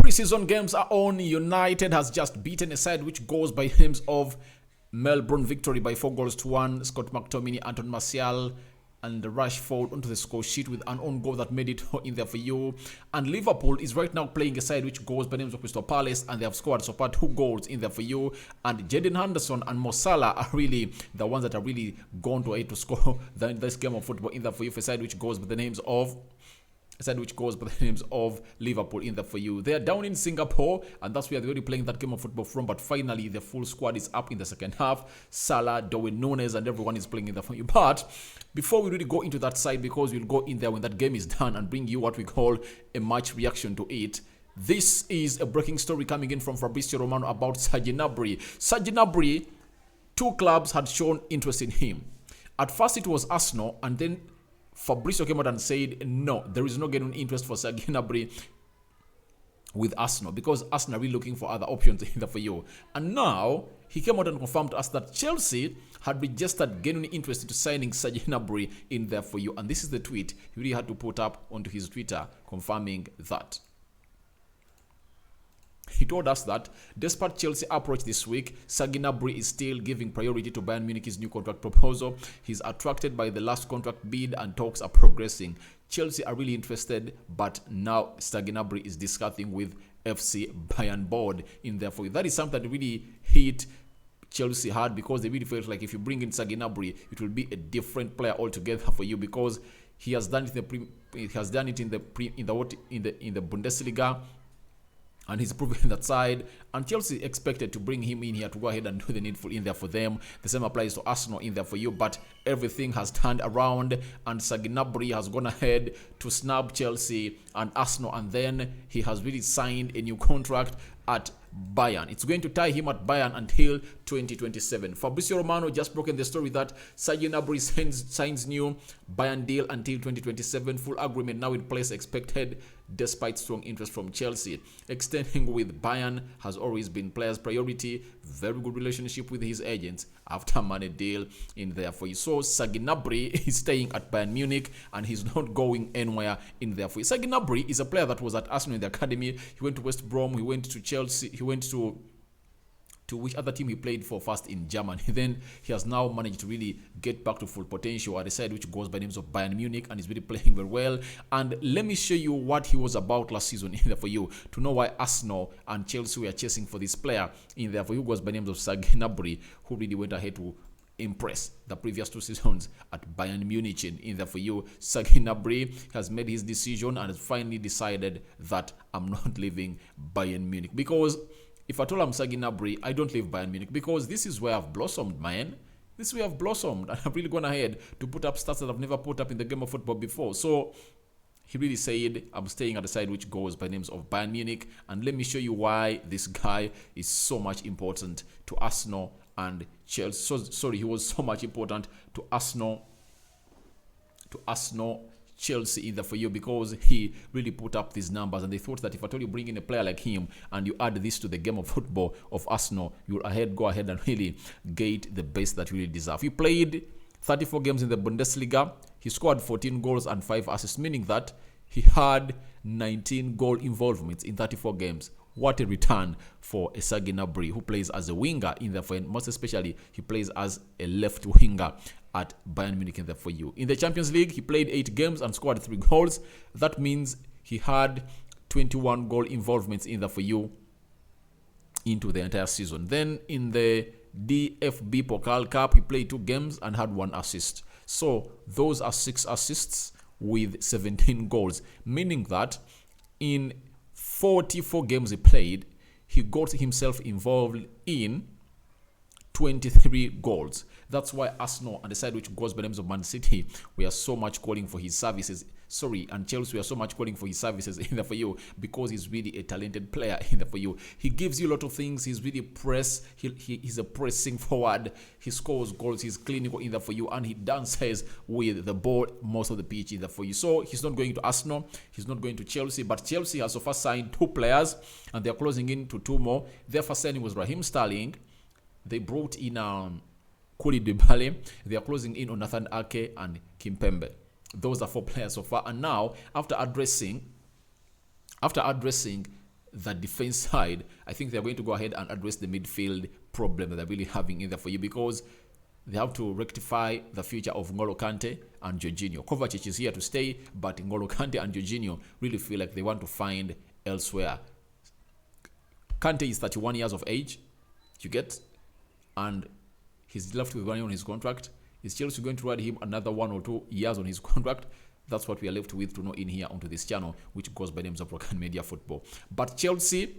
Pre-season games are on. United has just beaten a side which goes by names of Melbourne victory by 4-1. Scott McTominay, Anton Martial, and Rashford onto the score sheet with an own goal that made it in there for you. And Liverpool is right now playing a side which goes by names of Crystal Palace, and they have scored so far 2 goals in there for you. And Jadon Henderson and Mo Salah are really the ones that are really going to score this game of football in there for you for a side which goes by the names of Liverpool in there for you. They are down in Singapore, and that's where they're already playing that game of football from. But finally, the full squad is up in the second half. Salah, Darwin Núñez, and everyone is playing in there for you. But before we really go into that side, because we'll go in there when that game is done and bring you what we call a match reaction to it. This is a breaking story coming in from Fabrizio Romano about Serge Gnabry. Serge Gnabry, 2 clubs had shown interest in him. At first, it was Arsenal, and then Fabrizio came out and said, no, there is no genuine interest for Serge Gnabry with Arsenal, because Arsenal are really looking for other options in there for you. And now, he came out and confirmed to us that Chelsea had registered genuine interest into signing Serge Gnabry in there for you. And this is the tweet he really had to put up onto his Twitter confirming that. He told us that despite Chelsea approach this week, Serge Gnabry is still giving priority to Bayern Munich's new contract proposal. He's attracted by the last contract bid and talks are progressing. Chelsea are really interested, but now Serge Gnabry is discussing with FC Bayern board in there for you. That is something that really hit Chelsea hard, because they really felt like if you bring in Serge Gnabry, it will be a different player altogether for you, because he has done it in the Bundesliga. And he's proven that side. And Chelsea expected to bring him in here to go ahead and do the needful in there for them. The same applies to Arsenal in there for you. But everything has turned around, and Serge Gnabry has gone ahead to snub Chelsea and Arsenal. And then he has really signed a new contract at Bayern. It's going to tie him at Bayern until 2027. Fabrizio Romano just broken the story that Serge Gnabry signs new Bayern deal until 2027. Full agreement now in place expected despite strong interest from Chelsea. Extending with Bayern has always been players' priority. Very good relationship with his agents after money deal in there for you. So Serge Gnabry is staying at Bayern Munich, and he's not going anywhere in there for you. Serge Gnabry is a player that was at Arsenal in the academy. He went to West Brom. He went to Chelsea. He went to which other team he played for first in Germany. Then he has now managed to really get back to full potential at a side which goes by names of Bayern Munich, and he's really playing very well. And let me show you what he was about last season in there for you to know why Arsenal and Chelsea were chasing for this player in there for you, goes by names of Serge Gnabry, who really went ahead to impress the previous 2 seasons at Bayern Munich in there for you. Serge Gnabry has made his decision and has finally decided that I'm not leaving Bayern Munich, because if I told I'm Serge Gnabry, I don't leave Bayern Munich, because this is where I've blossomed, man. This is where I've blossomed. And I've really gone ahead to put up stats that I've never put up in the game of football before. So he really said, I'm staying at the side which goes by names of Bayern Munich. And let me show you why this guy is so much important to Arsenal and Chelsea. He was so much important to Arsenal, Chelsea in there for you, because he really put up these numbers, and they thought that if at all you bring in a player like him and you add this to the game of football of Arsenal, you'll go ahead and really get the best that you really deserve. He played 34 games in the Bundesliga. He scored 14 goals and 5 assists, meaning that he had 19 goal involvements in 34 games. What a return for a Serge Gnabry, who plays as a winger in there for you. Most especially, he plays as a left winger at Bayern Munich in there for you. In the Champions League, he played 8 games and scored 3 goals. That means he had 21 goal involvements in there for you into the entire season. Then in the DFB Pokal Cup, he played 2 games and had 1 assist. So those are 6 assists with 17 goals, meaning that in 44 games he played, he got himself involved in 23 goals. That's why Arsenal and the side which goes by the names of Man City, we are so much calling for his services. And Chelsea, we are so much calling for his services in there for you, because he's really a talented player in there for you. He gives you a lot of things. He's really he's a pressing forward. He scores goals. He's clinical in there for you, and he dances with the ball most of the pitch in there for you. So he's not going to Arsenal. He's not going to Chelsea. But Chelsea has so far signed 2 players, and they're closing in to 2 more. Their first signing was Raheem Sterling. They brought in Koulibaly Dybala. They are closing in on Nathan Ake and Kimpembe. Those are 4 players so far. And now, after addressing the defense side, I think they're going to go ahead and address the midfield problem that they're really having in there for you, because they have to rectify the future of N'Golo Kante and Jorginho. Kovacic is here to stay, but N'Golo Kante and Jorginho really feel like they want to find elsewhere. Kante is 31 years of age, you get, and he's left with 1 year on his contract. Is Chelsea going to ride him another 1 or 2 years on his contract? That's what we are left with to know in here onto this channel, which goes by names of Rokani Media Football. But Chelsea,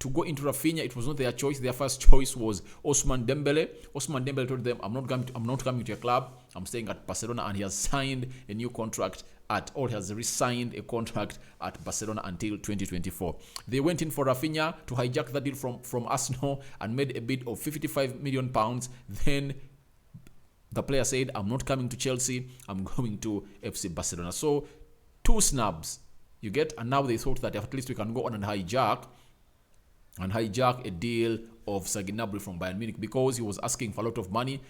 to go into Rafinha, it was not their choice. Their first choice was Ousmane Dembele. Ousmane Dembele told them, I'm not coming to your club. I'm staying at Barcelona, and he has signed a new contract he has re-signed a contract at Barcelona until 2024. They went in for Rafinha to hijack that deal from Arsenal and made a bid of £55 million. Then the player said, I'm not coming to Chelsea, I'm going to FC Barcelona. So 2 snubs, you get, and now they thought that at least we can go on and hijack a deal of Serge Gnabry from Bayern Munich, because he was asking for a lot of money,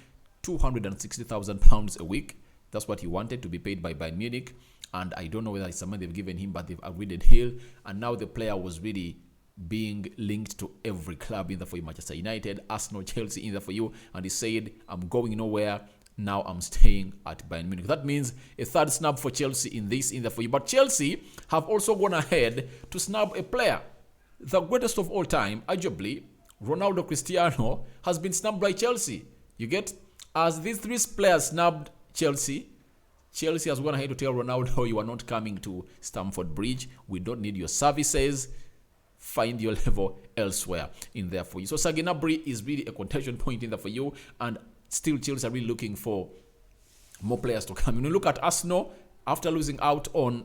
£260,000 a week. That's what he wanted to be paid by Bayern Munich, and I don't know whether it's the money they've given him, but they've agreed a deal, and now the player was really being linked to every club in there for you, Manchester United, Arsenal, Chelsea in there for you, and he said, I'm going nowhere, now I'm staying at Bayern Munich. That means a third snub for Chelsea in there for you. But Chelsea have also gone ahead to snub a player. The greatest of all time, arguably, Ronaldo Cristiano, has been snubbed by Chelsea. You get? As these 3 players snubbed Chelsea has gone ahead to tell Ronaldo, you are not coming to Stamford Bridge. We don't need your services. Find your level elsewhere in there for you. So Serge Gnabry is really a contention point in there for you, and still Chelsea are really looking for more players to come. When you look at Arsenal, after losing out on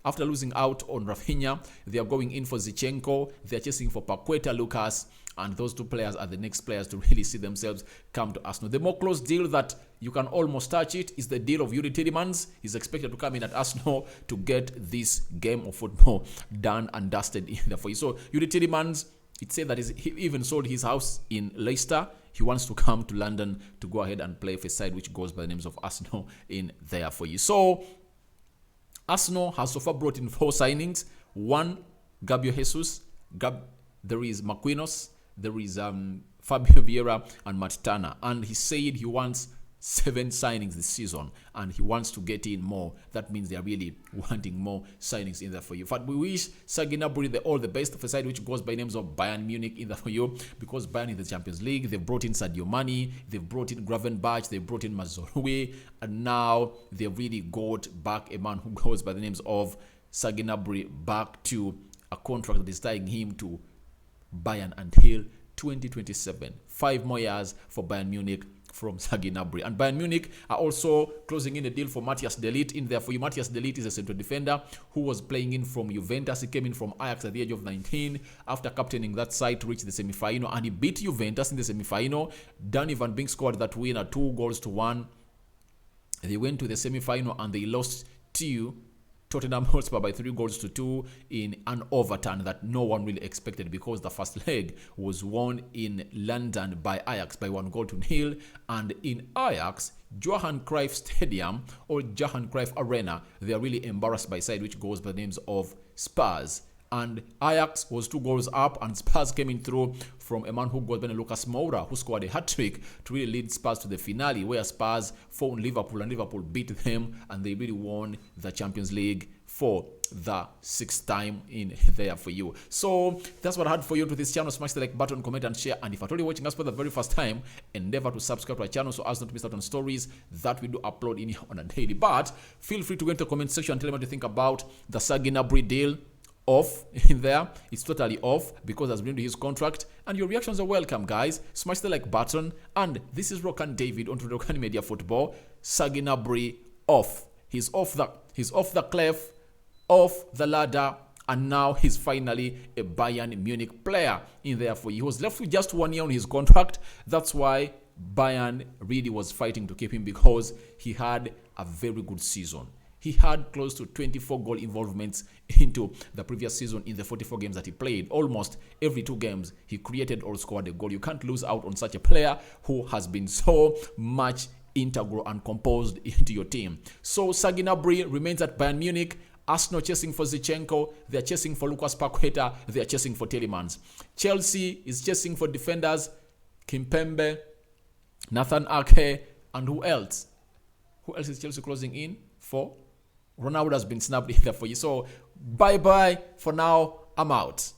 Rafinha, they are going in for Zinchenko. They are chasing for Paqueta, Lucas, and those 2 players are the next players to really see themselves come to Arsenal. The more close deal that you can almost touch it is the deal of Yuri Tielemans. He's expected to come in at Arsenal to get this game of football done and dusted in there for you. So Yuri Tielemans, it said that he even sold his house in Leicester. He wants to come to London to go ahead and play for a side which goes by the names of Arsenal in there for you. So Arsenal has so far brought in 4 signings. 1, Gabriel Jesus. There is Marquinhos. There is Fabio Vieira and Matt Turner. And he said he wants 7 signings this season, and he wants to get in more. That means they are really wanting more signings in there for you. But we wish Serge Gnabry all the best of a side which goes by names of Bayern Munich in there for you, because Bayern in the Champions League, they've brought in Sadio Mane, they've brought in Gravenberch, they've brought in Mazorue, and now they've really got back a man who goes by the names of Serge Gnabry back to a contract that is tying him to Bayern until 2027. 5 more years for Bayern Munich from Serge Gnabry. And Bayern Munich are also closing in a deal for Matthias de Ligt in there for you. Matthias de Ligt is a central defender who was playing in from Juventus. He came in from Ajax at the age of 19 after captaining that side to reach the semi-final, and he beat Juventus in the semi-final. Danny Van Beek scored that winner 2-1. They went to the semi-final and they lost to Tottenham Hotspur by 3-2 in an overturn that no one really expected, because the first leg was won in London by Ajax by 1-0. And in Ajax, Johan Cruyff Stadium or Johan Cruyff Arena, they are really embarrassed by side which goes by the names of Spurs. And Ajax was 2 goals up, and Spurs came in through from a man who goes by Lucas Moura, who scored a hat-trick to really lead Spurs to the finale, where Spurs phoned Liverpool and Liverpool beat them, and they really won the Champions League for the 6th time in there for you. So that's what I had for you to this channel. Smash the like button, comment and share, and if at all you're watching us for the very first time, endeavor to subscribe to our channel so as not to miss out on stories that we do upload in here on a daily. But feel free to go into the comment section and tell me what you think about the Serge Gnabry deal. Off in there, it's totally off because has been to his contract, and your reactions are welcome, guys. Smash the like button. And this is Rokani David onto Rokani Media Football. Serge Gnabry off. He's off the cliff, off the ladder, and now he's finally a Bayern Munich player in there for you. He was left with just 1 year on his contract. That's why Bayern really was fighting to keep him, because he had a very good season. He had close to 24 goal involvements into the previous season in the 44 games that he played. Almost every 2 games, he created or scored a goal. You can't lose out on such a player who has been so much integral and composed into your team. So Serge Gnabry remains at Bayern Munich, Arsenal chasing for Zinchenko. They're chasing for Lucas Paqueta. They're chasing for Tielemans. Chelsea is chasing for defenders. Kimpembe, Nathan Ake, and who else? Who else is Chelsea closing in for? Ronaldo has been snapped in there for you. So, bye-bye for now. I'm out.